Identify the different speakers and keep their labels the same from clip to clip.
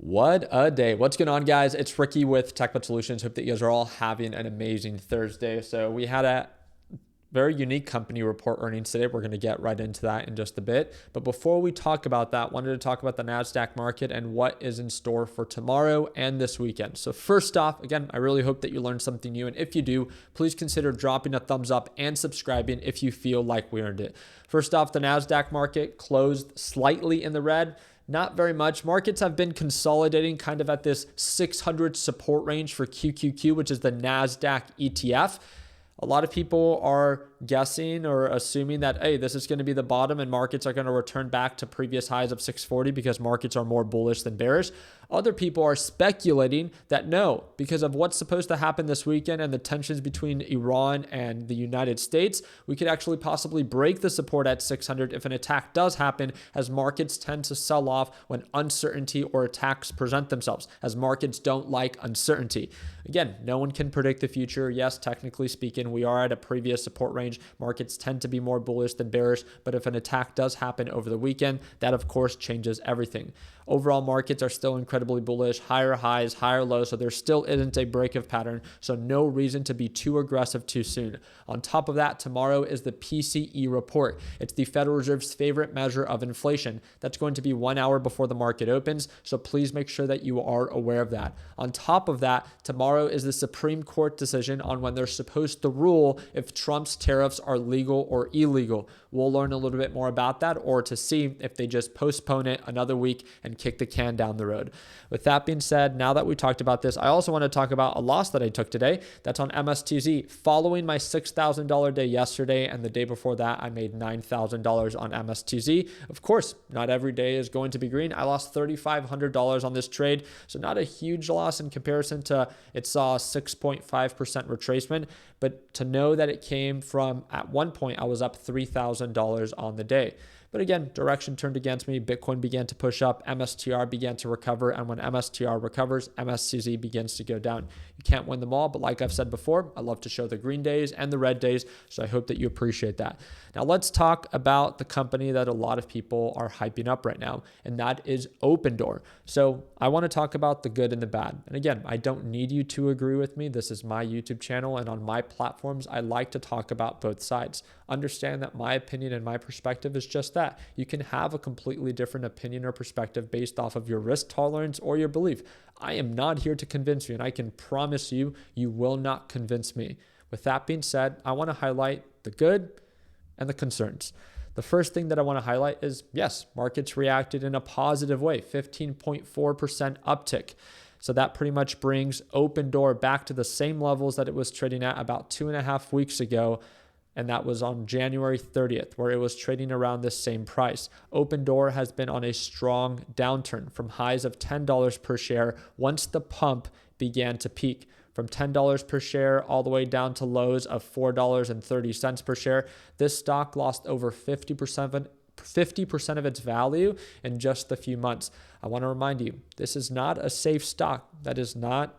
Speaker 1: What a day. What's going on, guys? It's Ricky with TechBud Solutions. Hope that you guys are all having an amazing Thursday. So we had a very unique company report earnings today. We're going to get right into that in just a bit. But before we talk about that, wanted to talk about the NASDAQ market and what is in store for tomorrow and this weekend. So first off, again, I really hope that you learned something new. And if you do, please consider dropping a thumbs up and subscribing if you feel like we earned it. First off, the NASDAQ market closed slightly in the red. Not very much. Markets have been consolidating kind of at this 600 support range for QQQ, which is the NASDAQ ETF. A lot of people are guessing or assuming that, hey, this is going to be the bottom and markets are going to return back to previous highs of 640 because markets are more bullish than bearish. Other people are speculating that no, because of what's supposed to happen this weekend and the tensions between Iran and the United States, we could actually possibly break the support at 600 if an attack does happen, as markets tend to sell off when uncertainty or attacks present themselves, as markets don't like uncertainty. Again, no one can predict the future. Yes, technically speaking, we are at a previous support range. Markets tend to be more bullish than bearish, but if an attack does happen over the weekend, that of course changes everything. Overall, markets are still incredibly bullish, higher highs, higher lows, so there still isn't a break of pattern, so no reason to be too aggressive too soon. On top of that, tomorrow is the PCE report. It's the Federal Reserve's favorite measure of inflation. That's going to be 1 hour before the market opens, so please make sure that you are aware of that. On top of that, tomorrow is the Supreme Court decision on when they're supposed to rule if Trump's tariffs are legal or illegal. We'll learn a little bit more about that, or to see if they just postpone it another week and kick the can down the road. With that being said, now that we talked about this, I also want to talk about a loss that I took today. That's on MSTZ. Following my $6,000 day yesterday and the day before that, I made $9,000 on MSTZ. Of course, not every day is going to be green. I lost $3,500 on this trade, so not a huge loss in comparison to it saw a 6.5% retracement, but to know that it came from, at one point, I was up $3,000 on the day. But again, direction turned against me. Bitcoin began to push up. MSTR began to recover. And when MSTR recovers, MSCZ begins to go down. You can't win them all. But like I've said before, I love to show the green days and the red days. So I hope that you appreciate that. Now let's talk about the company that a lot of people are hyping up right now. And that is Opendoor. So I want to talk about the good and the bad. And again, I don't need you to agree with me. This is my YouTube channel. And on my platforms, I like to talk about both sides. Understand that my opinion and my perspective is just that. You can have a completely different opinion or perspective based off of your risk tolerance or your belief. I am not here to convince you, and I can promise you, you will not convince me. With that being said, I want to highlight the good and the concerns. The first thing that I want to highlight is, yes, markets reacted in a positive way, 15.4% uptick. So that pretty much brings Opendoor back to the same levels that it was trading at about 2.5 weeks ago. And that was on January 30th, where it was trading around this same price. Opendoor has been on a strong downturn from highs of $10 per share once the pump began to peak. From $10 per share all the way down to lows of $4.30 per share. This stock lost over 50% of its value in just a few months. I want to remind you, this is not a safe stock. That is not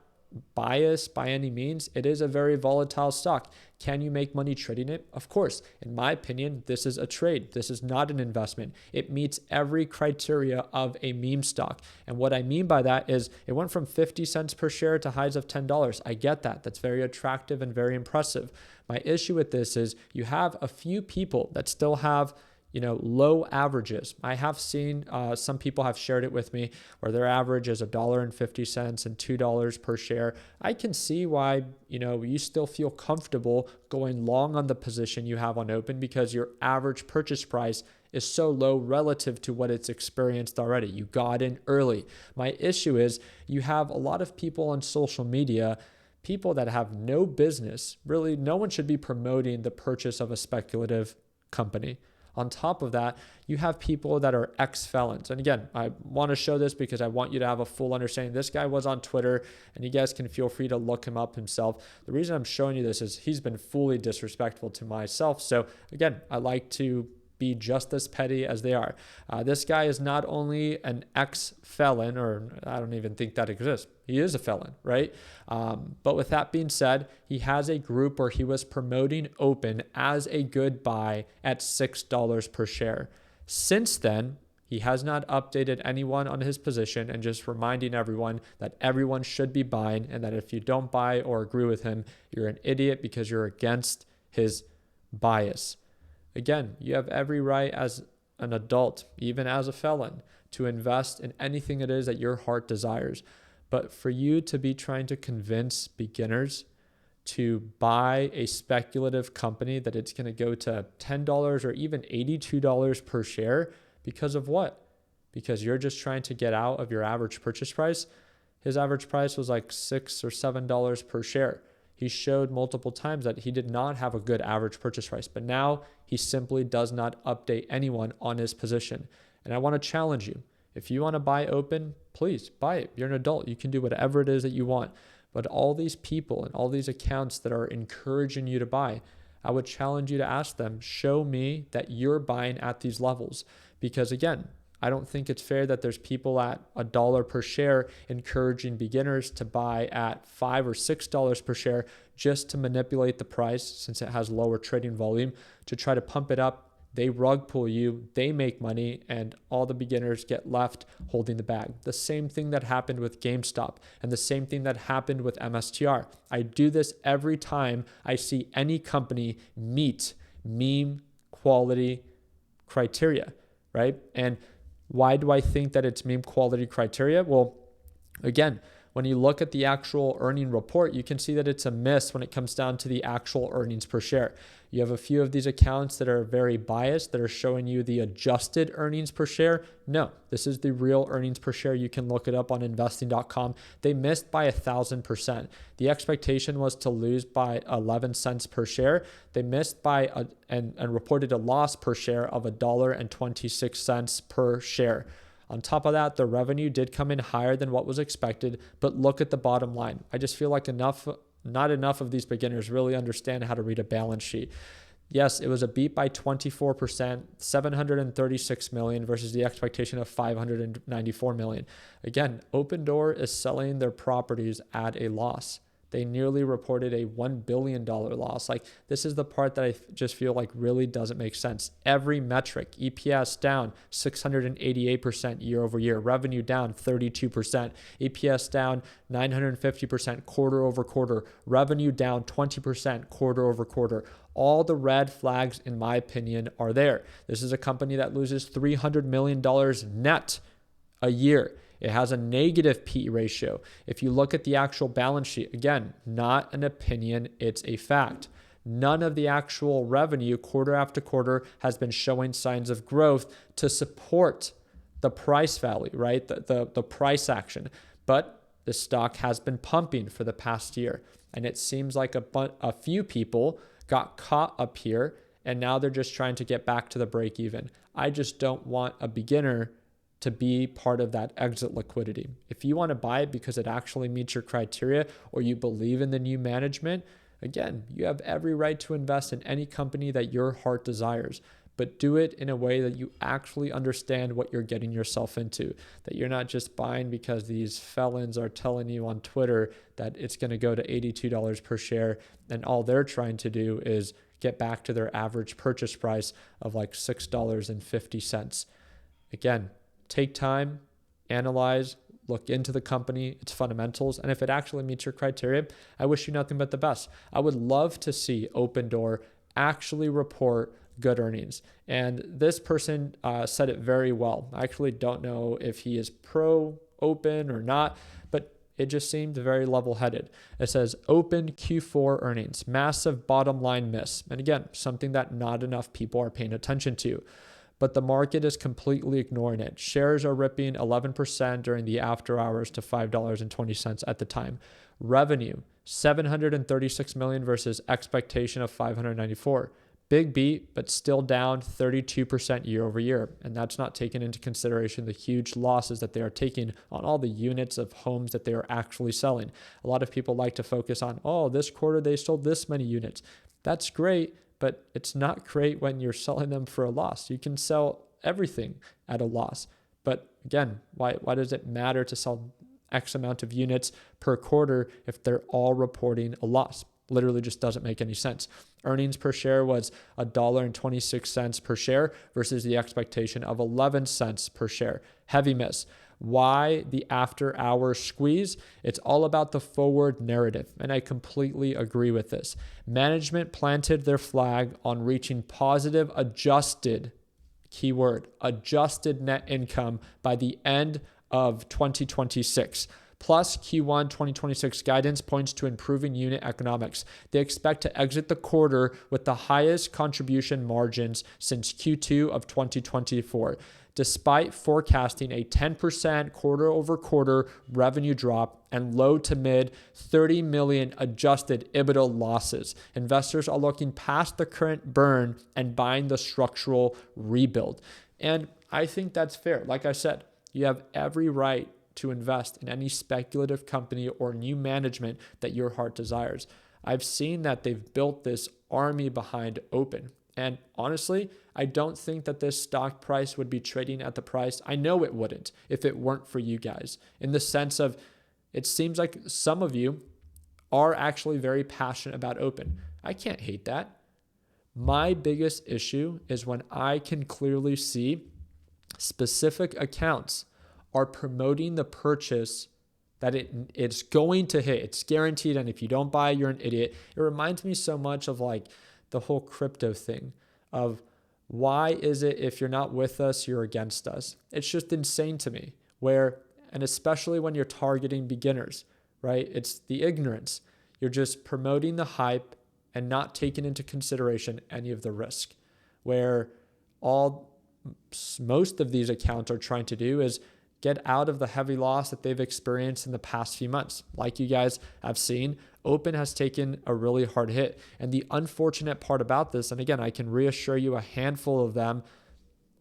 Speaker 1: biased by any means. It is a very volatile stock. Can you make money trading it? Of course. In my opinion, this is a trade. This is not an investment. It meets every criteria of a meme stock. And what I mean by that is it went from 50 cents per share to highs of $10. I get that. That's very attractive and very impressive. My issue with this is you have a few people that still have low averages. I have seen some people have shared it with me where their average is $1.50 and $2 per share. I can see why, you still feel comfortable going long on the position you have on Open because your average purchase price is so low relative to what it's experienced already. You got in early. My issue is you have a lot of people on social media, people that have no business. Really, no one should be promoting the purchase of a speculative company. On top of that, you have people that are ex-felons. And again, I want to show this because I want you to have a full understanding. This guy was on Twitter, and you guys can feel free to look him up himself. The reason I'm showing you this is he's been fully disrespectful to myself. So again, I like to be just as petty as they are. This guy is not only an ex-felon, or I don't even think that exists. He is a felon, right? But with that being said, he has a group where he was promoting Open as a good buy at $6 per share. Since then, He has not updated anyone on his position and just reminding everyone that everyone should be buying and that if you don't buy or agree with him, you're an idiot because you're against his bias. Again, you have every right as an adult, even as a felon, to invest in anything it is that your heart desires. But for you to be trying to convince beginners to buy a speculative company that it's going to go to $10 or even $82 per share, because of what? Because you're just trying to get out of your average purchase price. His average price was like $6 or $7 per share. He showed multiple times that he did not have a good average purchase price, but now he simply does not update anyone on his position. And I want to challenge you. If you want to buy Open, please buy it. You're an adult. You can do whatever it is that you want. But all these people and all these accounts that are encouraging you to buy, I would challenge you to ask them, show me that you're buying at these levels. Because again, I don't think it's fair that there's people at $1 per share encouraging beginners to buy at $5 or $6 per share just to manipulate the price since it has lower trading volume to try to pump it up. They rug pull you, they make money, and all the beginners get left holding the bag. The same thing that happened with GameStop and the same thing that happened with MSTR. I do this every time I see any company meet meme quality criteria, right? And why do I think that it's meme quality criteria? Well, again, when you look at the actual earning report, you can see that it's a miss when it comes down to the actual earnings per share. You have a few of these accounts that are very biased that are showing you the adjusted earnings per share. No, this is the real earnings per share. You can look it up on investing.com. They missed by 1,000%. The expectation was to lose by 11 cents per share. They missed by and reported a loss per share of $1.26 per share. On top of that, the revenue did come in higher than what was expected, but look at the bottom line. I just feel like not enough of these beginners really understand how to read a balance sheet. Yes, it was a beat by 24%, 736 million versus the expectation of 594 million. Again, Opendoor is selling their properties at a loss. They nearly reported a $1 billion loss. Like, this is the part that I just feel like really doesn't make sense. Every metric, EPS down 688% year over year, revenue down 32%, EPS down 950% quarter over quarter, revenue down 20% quarter over quarter. All the red flags, in my opinion, are there. This is a company that loses $300 million net a year. It has a negative PE ratio. If you look at the actual balance sheet, again, not an opinion, it's a fact. None of the actual revenue quarter after quarter has been showing signs of growth to support the price value, right? The price action. But the stock has been pumping for the past year. And it seems like a few people got caught up here and now they're just trying to get back to the break even. I just don't want a beginner to be part of that exit liquidity. If you want to buy it because it actually meets your criteria or you believe in the new management, again, you have every right to invest in any company that your heart desires, but do it in a way that you actually understand what you're getting yourself into, that you're not just buying because these felons are telling you on Twitter that it's going to go to $82 per share and all they're trying to do is get back to their average purchase price of like $6.50. Again, take time, analyze, look into the company, its fundamentals, and if it actually meets your criteria, I wish you nothing but the best. I would love to see Opendoor actually report good earnings. And this person said it very well. I actually don't know if he is pro-open or not, but it just seemed very level-headed. It says, Open Q4 earnings, massive bottom line miss. And again, something that not enough people are paying attention to. But the market is completely ignoring it. Shares are ripping 11% during the after hours to $5.20 at the time. Revenue, $736 million versus expectation of $594. Big beat, but still down 32% year over year. And that's not taking into consideration the huge losses that they are taking on all the units of homes that they are actually selling. A lot of people like to focus on, oh, this quarter they sold this many units. That's great. But it's not great when you're selling them for a loss. You can sell everything at a loss. But again, why does it matter to sell X amount of units per quarter if they're all reporting a loss? literally just doesn't make any sense. Earnings per share was $1.26 per share versus the expectation of 11 cents per share. Heavy miss. Why the after hours squeeze? It's all about the forward narrative, and I completely agree with this. Management planted their flag on reaching positive adjusted, keyword, adjusted net income by the end of 2026. Plus, Q1 2026 guidance points to improving unit economics. They expect to exit the quarter with the highest contribution margins since Q2 of 2024. Despite forecasting a 10% quarter-over-quarter revenue drop and low to mid 30 million adjusted EBITDA losses, investors are looking past the current burn and buying the structural rebuild. And I think that's fair. Like I said, you have every right to invest in any speculative company or new management that your heart desires. I've seen that they've built this army behind Open. And honestly, I don't think that this stock price would be trading at the price. I know it wouldn't if it weren't for you guys, in the sense of it seems like some of you are actually very passionate about Open. I can't hate that. My biggest issue is when I can clearly see specific accounts are promoting the purchase that it's going to hit. It's guaranteed. And if you don't buy, you're an idiot. It reminds me so much of like the whole crypto thing of why is it if you're not with us, you're against us? It's just insane to me and especially when you're targeting beginners, right? It's the ignorance. You're just promoting the hype and not taking into consideration any of the risk, where most of these accounts are trying to do is get out of the heavy loss that they've experienced in the past few months. Like you guys have seen, Open has taken a really hard hit. And the unfortunate part about this, and again, I can reassure you a handful of them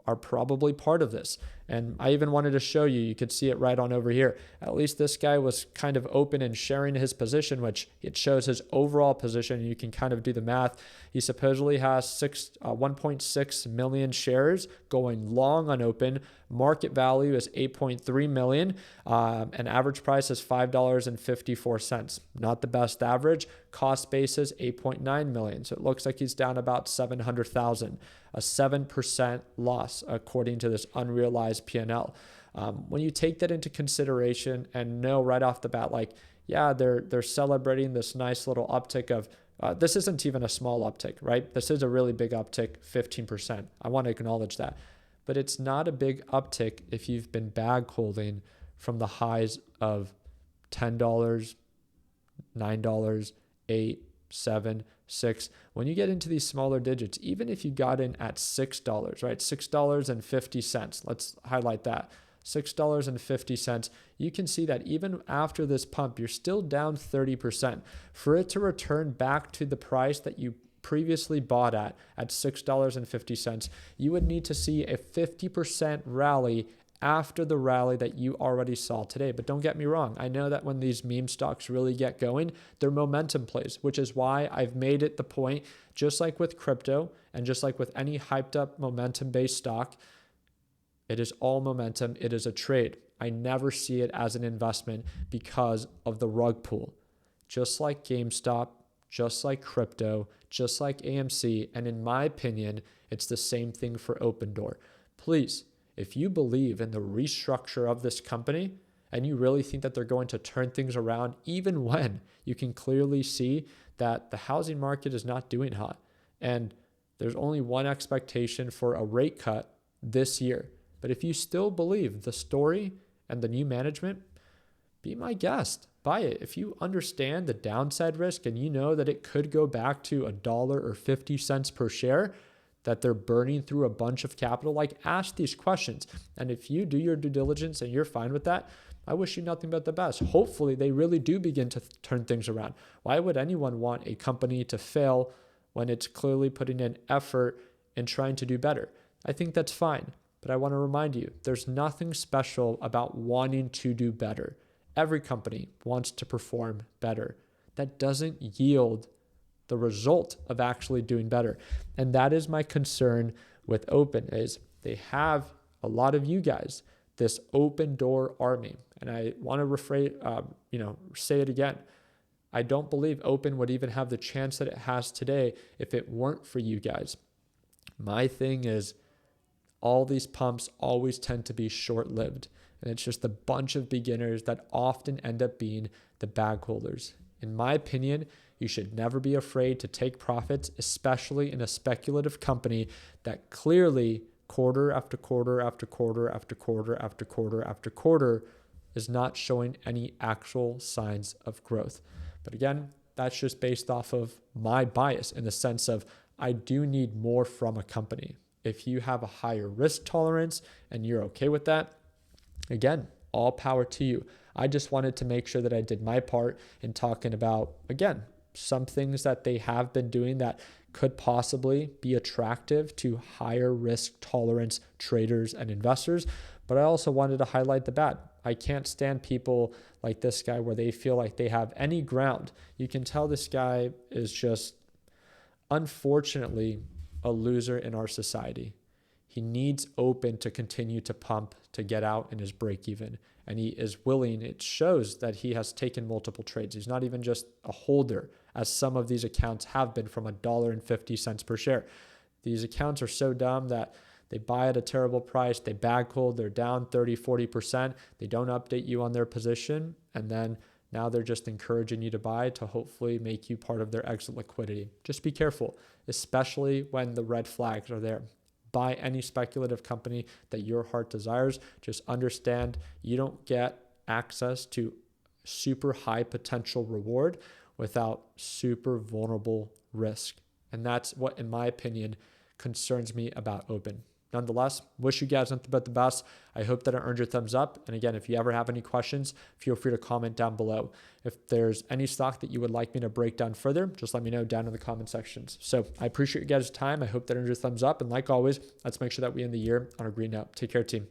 Speaker 1: are probably part of this. And I even wanted to show you, you could see it right on over here. At least this guy was kind of open and sharing his position, which it shows his overall position. You can kind of do the math. He supposedly has 1.6 million shares going long on Open. Market value is 8.3 million. And average price is $5.54. Not the best average. Cost basis 8.9 million. So it looks like he's down about 700,000. A 7% loss according to this unrealized P&L. When you take that into consideration and know right off the bat, like, yeah, they're celebrating this nice little uptick of, this isn't even a small uptick, right? This is a really big uptick, 15%. I want to acknowledge that. But it's not a big uptick if you've been bag holding from the highs of $10, $9, $8, $7, $6. When you get into these smaller digits, even if you got in at $6, right? $6.50. Let's highlight that. $6.50. You can see that even after this pump, you're still down 30%. For it to return back to the price that you previously bought at $6.50, you would need to see a 50% rally after the rally that you already saw today. But don't get me wrong. I know that when these meme stocks really get going, they're momentum plays, which is why I've made it the point, just like with crypto and just like with any hyped up momentum-based stock, it is all momentum. It is a trade. I never see it as an investment because of the rug pull. Just like GameStop, just like crypto, just like AMC, and in my opinion, it's the same thing for Opendoor. Please, if you believe in the restructure of this company and you really think that they're going to turn things around, even when you can clearly see that the housing market is not doing hot and there's only one expectation for a rate cut this year. But if you still believe the story and the new management, be my guest. Buy it. If you understand the downside risk and you know that it could go back to $1 or 50 cents per share, that they're burning through a bunch of capital, like ask these questions. And if you do your due diligence and you're fine with that, I wish you nothing but the best. Hopefully they really do begin to turn things around. Why would anyone want a company to fail when it's clearly putting in effort and trying to do better? I think that's fine. But I want to remind you, there's nothing special about wanting to do better. Every company wants to perform better. That doesn't yield the result of actually doing better. And that is my concern with Open, is they have a lot of you guys, this Opendoor army. And I want to say it again. I don't believe Open would even have the chance that it has today if it weren't for you guys. My thing is, all these pumps always tend to be short-lived, and it's just a bunch of beginners that often end up being the bag holders. In my opinion, you should never be afraid to take profits, especially in a speculative company that clearly quarter after quarter after quarter after quarter after quarter after quarter is not showing any actual signs of growth. But again, that's just based off of my bias in the sense of I do need more from a company. If you have a higher risk tolerance and you're okay with that, again, all power to you. I just wanted to make sure that I did my part in talking about, again, some things that they have been doing that could possibly be attractive to higher risk tolerance traders and investors. But I also wanted to highlight the bad. I can't stand people like this guy where they feel like they have any ground. You can tell this guy is just, unfortunately, a loser in our society. He needs Open to continue to pump to get out in his break even. And he is willing, it shows that he has taken multiple trades. He's not even just a holder, as some of these accounts have been from $1.50 per share. These accounts are so dumb that they buy at a terrible price, they bag hold, they're down 30, 40%. They don't update you on their position. And then now they're just encouraging you to buy to hopefully make you part of their exit liquidity. Just be careful, especially when the red flags are there. Buy any speculative company that your heart desires. Just understand you don't get access to super high potential reward without super vulnerable risk. And that's what, in my opinion, concerns me about Open. Nonetheless, wish you guys nothing but the best. I hope that it earned your thumbs up. And again, if you ever have any questions, feel free to comment down below. If there's any stock that you would like me to break down further, just let me know down in the comment sections. So I appreciate you guys' time. I hope that it earned your thumbs up. And like always, let's make sure that we end the year on a green note. Take care, team.